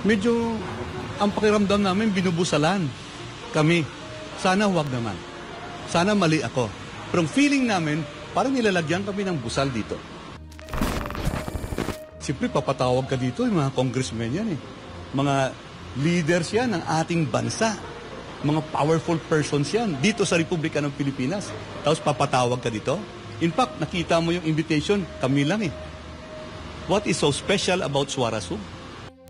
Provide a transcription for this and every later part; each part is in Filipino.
medyo ang pakiramdam namin binubusalan kami. Sana huwag naman. Sana mali ako. Pero ang feeling namin, parang nilalagyan kami ng busal dito. Siyempre, papatawag ka dito, yung mga congressmen yan eh. Mga leaders yan ng ating bansa. Mga powerful persons yan dito sa Republika ng Pilipinas. Tapos papatawag ka dito. In fact, nakita mo yung invitation, kami lang eh. What is so special about Suarasug?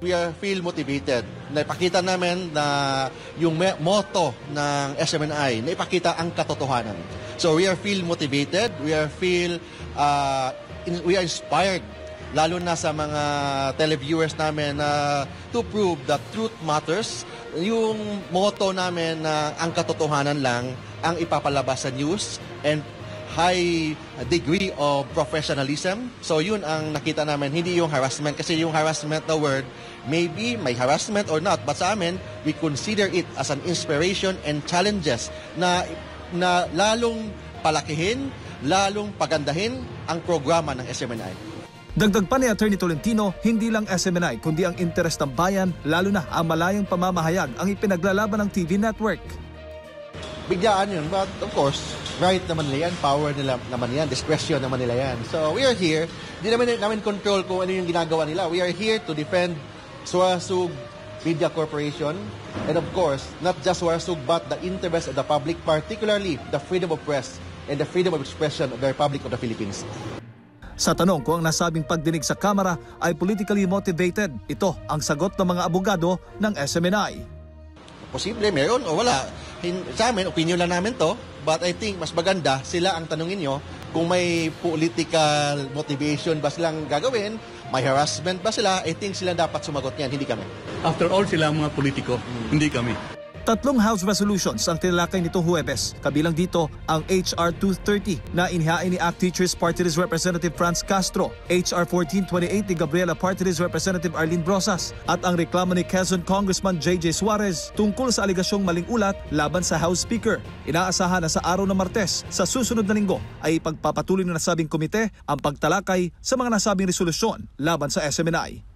We feel motivated. Naipakita namin na yung motto ng SMNI, naipakita ang katotohanan. So we feel motivated, we are inspired, lalo na sa mga televiewers namin to prove that truth matters. Yung motto namin na ang katotohanan lang ang ipapalabas sa news and high degree of professionalism. So yun ang nakita namin, hindi yung harassment. Kasi yung harassment na word, maybe may harassment or not. But sa amin, we consider it as an inspiration and challenges na lalong palakihin, lalong pagandahin ang programa ng SMNI. Dagdag pa ni Atty. Tolentino, hindi lang SMNI kundi ang interes ng bayan, lalo na ang malayang pamamahayag ang ipinaglalaban ng TV network. Bigyan yun, but of course, right naman nila yan, power nila naman yan, discretion naman nila yan. So we are here, hindi namin control kung ano yung ginagawa nila. We are here to defend Suarasug Media Corporation and of course, not just Suarasug but the interest of the public, particularly the freedom of press and the freedom of expression of the Republic of the Philippines. Sa tanong kung ang nasabing pagdinig sa Kamara ay politically motivated, ito ang sagot ng mga abogado ng SMNI. Posible, meron o wala. Sa amin, opinion lang namin to, but I think mas maganda sila ang tanungin nyo kung may political motivation ba silang gagawin, may harassment ba sila, I think sila dapat sumagot niyan, hindi kami. After all, sila ang mga politiko, hindi kami. 3 House resolutions ang tinalakay nito Huwebes. Kabilang dito ang HR 230 na inihain ni ACT Teachers Party List Representative Franz Castro, HR 1428 ni Gabriela Party List Representative Arlene Brosas at ang reklamo ni Quezon Congressman JJ Suarez tungkol sa aligasyong maling ulat laban sa House Speaker. Inaasahan na sa araw ng Martes sa susunod na linggo ay ipagpapatuloy ng nasabing komite ang pagtalakay sa mga nasabing resolusyon laban sa SMNI.